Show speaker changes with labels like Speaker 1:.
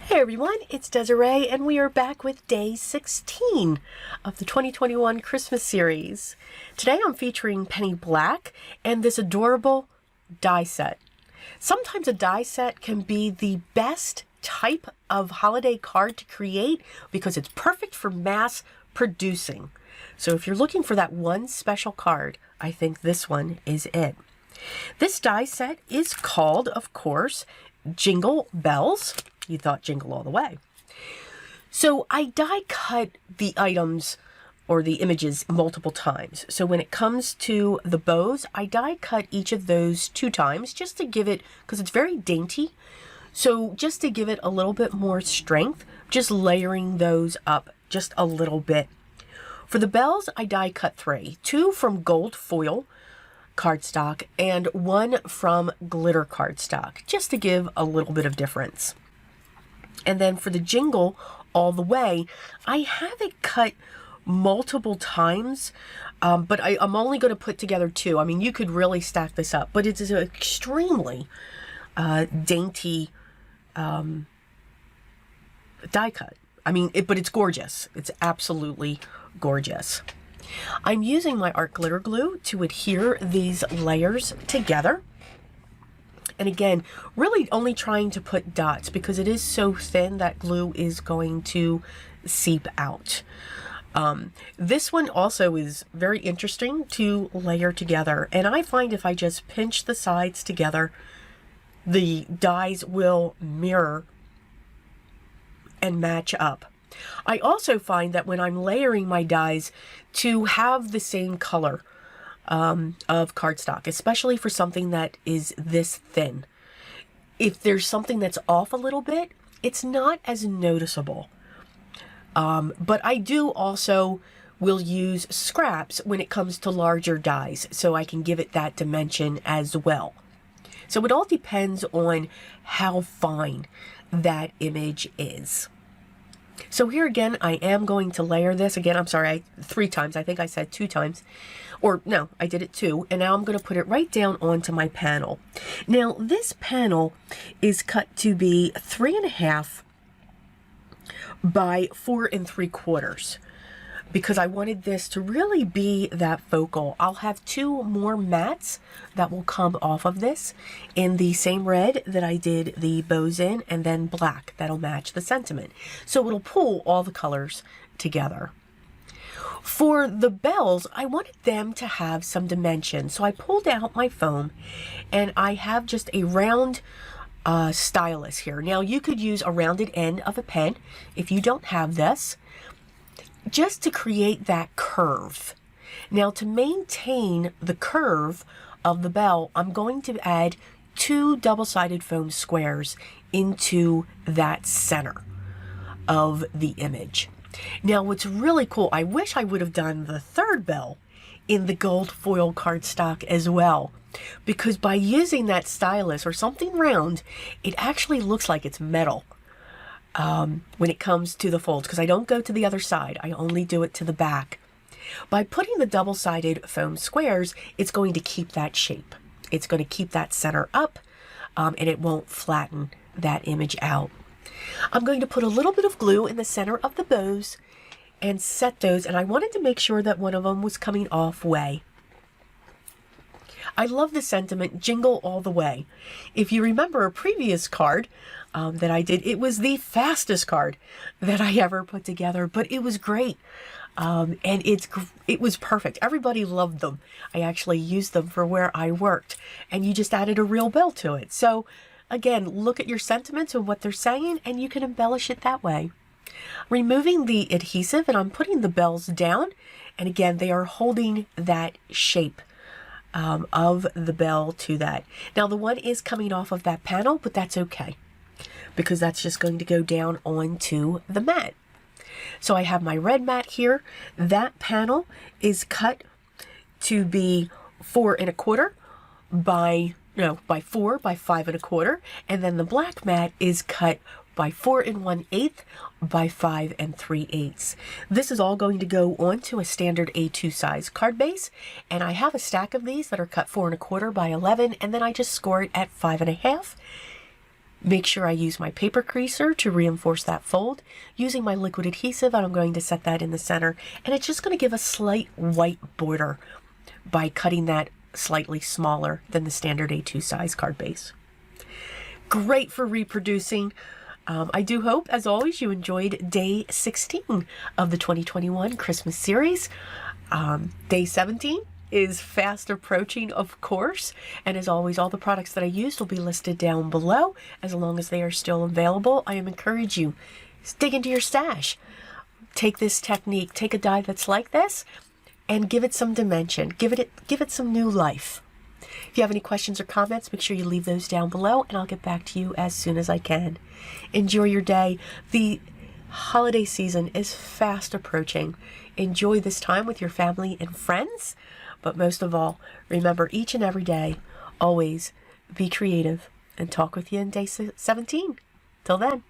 Speaker 1: Hey everyone, it's Desiree and we are back with day 16 of the 2021 Christmas series. Today I'm featuring Penny Black and this adorable die set. Sometimes a die set can be the best type of holiday card to create because it's perfect for mass producing. So if you're looking for that one special card, I think this one is it. This die set is called, of course, Jingle Bells. You thought Jingle all the way. So I die cut the items or the images multiple times. So when it comes to the bows, I die cut each of those 2 times just to give it, because it's very dainty, so just to give it a little bit more strength, just layering those up just a little bit. For the bells, I die cut 3, 2 from gold foil cardstock and 1 from glitter cardstock, just to give a little bit of difference. And then for the Jingle all the way, I have it cut multiple times, but I'm only going to put together 2. I mean, you could really stack this up, but it's an extremely dainty die cut. I mean, but it's gorgeous. It's absolutely gorgeous. I'm using my art glitter glue to adhere these layers together. And again, really only trying to put dots because it is so thin that glue is going to seep out. This one also is very interesting to layer together. And I find if I just pinch the sides together, the dies will mirror and match up. I also find that when I'm layering my dies to have the same color of cardstock, especially for something that is this thin. If there's something that's off a little bit, it's not as noticeable. But I do also will use scraps when it comes to larger dies, so I can give it that dimension as well. So it all depends on how fine that image is. So here again, I am going to layer this. Again, I'm sorry, 3 times. I think I said 2 times. Or no, I did it 2. And now I'm going to put it right down onto my panel. Now, this panel is cut to be 3.5 by 4 3/4. Because I wanted this to really be that focal. I'll have 2 more mats that will come off of this in the same red that I did the bows in, and then black that'll match the sentiment. So it'll pull all the colors together. For the bells, I wanted them to have some dimension. So I pulled out my foam and I have just a round stylus here. Now you could use a rounded end of a pen if you don't have this, just to create that curve. Now to maintain the curve of the bell, I'm going to add 2 double-sided foam squares into that center of the image. Now what's really cool, I wish I would have done the 3rd bell in the gold foil cardstock as well, because by using that stylus or something round, it actually looks like it's metal. When it comes to the folds, because I don't go to the other side, I only do it to the back. By putting the double-sided foam squares, it's going to keep that shape. It's going to keep that center up, and it won't flatten that image out. I'm going to put a little bit of glue in the center of the bows and set those, and I wanted to make sure that one of them was coming off way. I love the sentiment, Jingle all the way. If you remember a previous card that I did, it was the fastest card that I ever put together, but it was great. And it was perfect. Everybody loved them. I actually used them for where I worked, and you just added a real bell to it. So again, look at your sentiments and what they're saying, and you can embellish it that way. Removing the adhesive, and I'm putting the bells down, and again, they are holding that shape of the bell to that. Now the one is coming off of that panel, but that's okay, because that's just going to go down onto the mat. So I have my red mat here. That panel is cut to be 4 1/4 by 4 by 5 1/4, and then the black mat is cut by 4 1/8 by 5 3/8. This is all going to go onto a standard A2 size card base, and I have a stack of these that are cut 4 1/4 by 11, and then I just score it at 5 1/2. Make sure I use my paper creaser to reinforce that fold. Using my liquid adhesive, I'm going to set that in the center, and it's just going to give a slight white border by cutting that slightly smaller than the standard A2 size card base. Great for reproducing. I do hope, as always, you enjoyed day 16 of the 2021 Christmas series. Day 17 is fast approaching, of course, and as always, all the products that I used will be listed down below as long as they are still available. I encourage you, dig into your stash. Take this technique, take a die that's like this, and give it some dimension. Give it some new life. If you have any questions or comments, make sure you leave those down below, and I'll get back to you as soon as I can. Enjoy your day. The holiday season is fast approaching. Enjoy this time with your family and friends, but most of all, remember each and every day, always be creative, and talk with you in day 17. Till then.